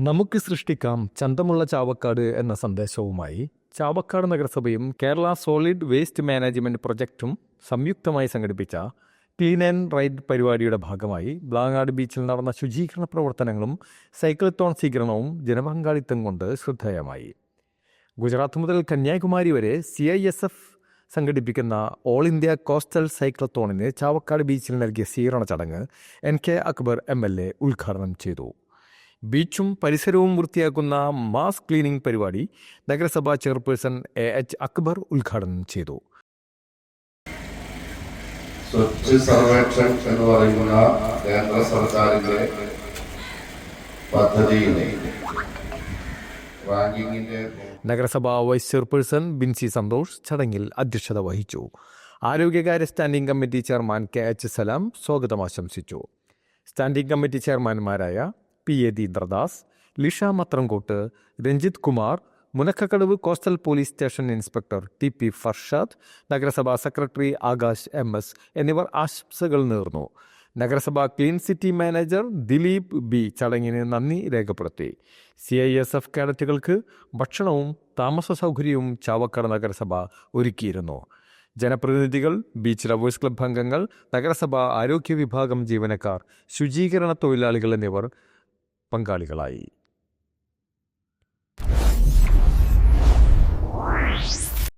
നമുക്ക് സൃഷ്ടിക്കാം ചന്തമുള്ള ചാവക്കാട് എന്ന സന്ദേശവുമായി ചാവക്കാട് നഗരസഭയും കേരള സോളിഡ് വേസ്റ്റ് മാനേജ്മെൻറ്റ് പ്രൊജക്റ്റും സംയുക്തമായി സംഘടിപ്പിച്ച ക്ലീൻ ആൻഡ് റൈഡ് പരിപാടിയുടെ ഭാഗമായി ബ്ലാങ്ങാട് ബീച്ചിൽ നടന്ന ശുചീകരണ പ്രവർത്തനങ്ങളും സൈക്ലത്തോൺ സ്വീകരണവും ജനപങ്കാളിത്തം കൊണ്ട് ശ്രദ്ധേയമായി. ഗുജറാത്ത് മുതൽ കന്യാകുമാരി വരെ CISF സംഘടിപ്പിക്കുന്ന ഓൾ ഇന്ത്യ കോസ്റ്റൽ സൈക്ലത്തോണിന് ചാവക്കാട് ബീച്ചിൽ നൽകിയ സ്വീകരണ ചടങ്ങ് NK അക്ബർ MLA ഉദ്ഘാടനം ചെയ്തു. ബീച്ചും പരിസരവും വൃത്തിയാക്കുന്ന മാസ് ക്ലീനിംഗ് പരിപാടി നഗരസഭാ ചെയർപേഴ്സൺ AH അക്ബർ ഉദ്ഘാടനം ചെയ്തു. സ്വച്ഛ് സർവേക്ഷൺ എന്ന് പറയുന്ന കേന്ദ്ര സർക്കാരിന്റെ പദ്ധതിയിലെ റാങ്കിങ്ങിന്റെ നഗരസഭാ വൈസ് ചെയർപേഴ്സൺ ബിൻസി സന്തോഷ് ചടങ്ങിൽ അധ്യക്ഷത വഹിച്ചു. ആരോഗ്യകാര്യ standing committee chairman KH Salam സ്വാഗതം ആശംസിച്ചു. സ്റ്റാൻഡിംഗ് കമ്മിറ്റി ചെയർമാൻമാരായ PA Deendradas, Lisha Mathramkott, Ranjith Kumar, Munakkakadavu coastal police station inspector TP Farshad, നഗരസഭാ സെക്രട്ടറി ആകാശ് MS എന്നിവർ ആശംസകൾ നേർന്നു. നഗരസഭാ clean city manager Dileep B ചടങ്ങിന് നന്ദി രേഖപ്പെടുത്തി. CISF കേഡറ്റുകൾക്ക് ഭക്ഷണവും താമസ സൗകര്യവും ചാവക്കാട് നഗരസഭ ഒരുക്കിയിരുന്നു. ജനപ്രതിനിധികൾ, ബീച്ച് ലവേഴ്സ് ക്ലബ് അംഗങ്ങൾ, നഗരസഭ ആരോഗ്യ വിഭാഗം ജീവനക്കാർ, ശുചീകരണ തൊഴിലാളികൾ എന്നിവർ പങ്കാളികളായി.